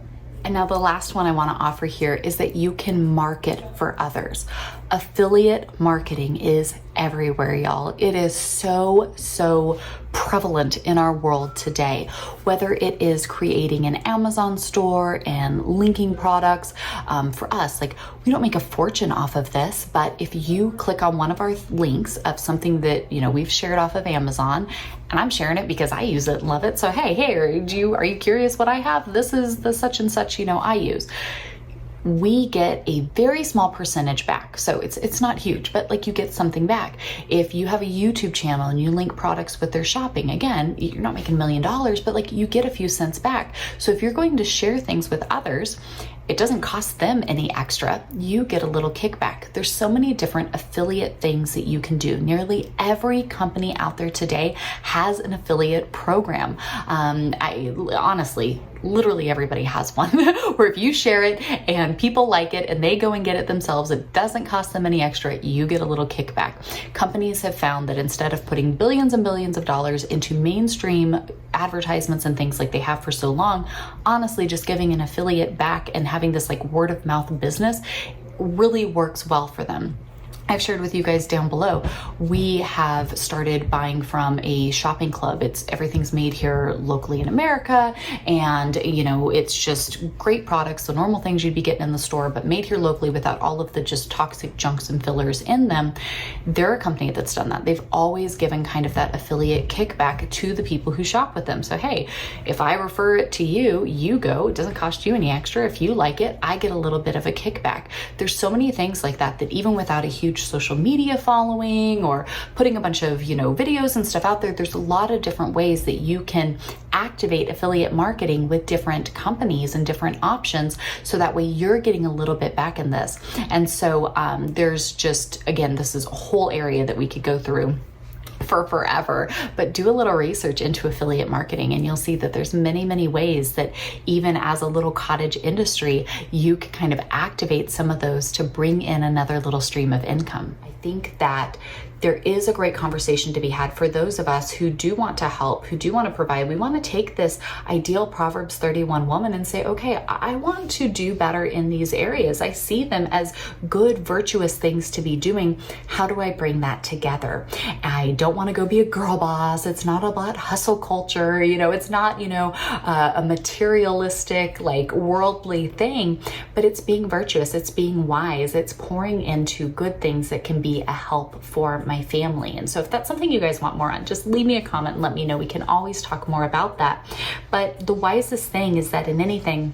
And now the last one I want to offer here is that you can market for others. Affiliate marketing is everywhere, y'all. It is so prevalent in our world today, whether it is creating an Amazon store and linking products. For us, like, we don't make a fortune off of this, but if you click on one of our links of something that, you know, we've shared off of Amazon, and I'm sharing it because I use it and love it. So, hey, are you curious what I have? This is the such and such, you know, I use. We get a very small percentage back. So it's not huge, but like, you get something back. If you have a YouTube channel and you link products with their shopping, again, you're not making $1 million, but like, you get a few cents back. So if you're going to share things with others, it doesn't cost them any extra. You get a little kickback. There's so many different affiliate things that you can do. Nearly every company out there today has an affiliate program. Honestly, literally everybody has one where if you share it and people like it and they go and get it themselves, it doesn't cost them any extra, you get a little kickback. Companies have found that instead of putting billions and billions of dollars into mainstream advertisements and things like they have for so long, honestly, just giving an affiliate back and having this like word of mouth business really works well for them. I've shared with you guys down below, we have started buying from a shopping club. Everything's made here locally in America, and you know, it's just great products, the normal things you'd be getting in the store, but made here locally without all of the just toxic junks and fillers in them. They're a company that's done that. They've always given kind of that affiliate kickback to the people who shop with them. So hey, if I refer it to you, you go, it doesn't cost you any extra. If you like it, I get a little bit of a kickback. There's so many things like that even without a huge social media following or putting a bunch of, you know, videos and stuff out there, there's a lot of different ways that you can activate affiliate marketing with different companies and different options, so that way you're getting a little bit back in this. And so there's just, again, this is a whole area that we could go through for forever, but do a little research into affiliate marketing and you'll see that there's many ways that even as a little cottage industry, you can kind of activate some of those to bring in another little stream of income. I think that there is a great conversation to be had for those of us who do want to help, who do want to provide. We want to take this ideal Proverbs 31 woman and say, okay, I want to do better in these areas. I see them as good, virtuous things to be doing. How do I bring that together? I don't want to go be a girl boss. It's not about hustle culture. You know, it's not, you know, a materialistic, like worldly thing, but it's being virtuous. It's being wise. It's pouring into good things that can be a help for my family. And so if that's something you guys want more on, just leave me a comment and let me know. We can always talk more about that. But the wisest thing is that in anything,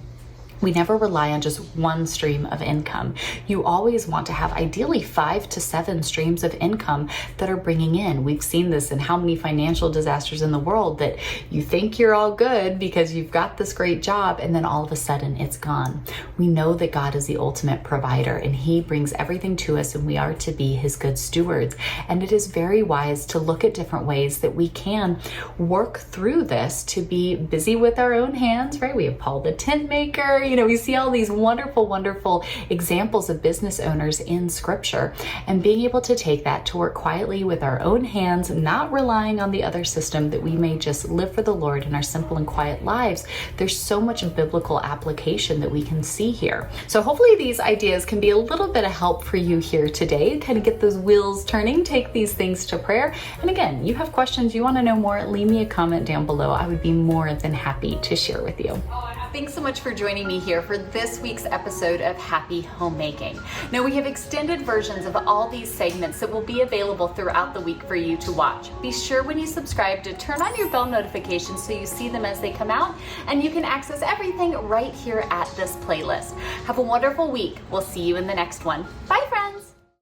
we never rely on just one stream of income. You always want to have ideally 5 to 7 streams of income that are bringing in. We've seen this in how many financial disasters in the world that you think you're all good because you've got this great job and then all of a sudden it's gone. We know that God is the ultimate provider and He brings everything to us and we are to be His good stewards. And it is very wise to look at different ways that we can work through this to be busy with our own hands, right? We have Paul the tent maker. You know, we see all these wonderful examples of business owners in scripture, and being able to take that to work quietly with our own hands, not relying on the other system, that we may just live for the Lord in our simple and quiet lives. There's so much biblical application that we can see here. So hopefully these ideas can be a little bit of help for you here today, kind of get those wheels turning, take these things to prayer. And again, you have questions, you want to know more, leave me a comment down below. I would be more than happy to share with you. Thanks so much for joining me here for this week's episode of Happy Homemaking. Now we have extended versions of all these segments that will be available throughout the week for you to watch. Be sure when you subscribe to turn on your bell notifications so you see them as they come out, and you can access everything right here at this playlist. Have a wonderful week. We'll see you in the next one. Bye.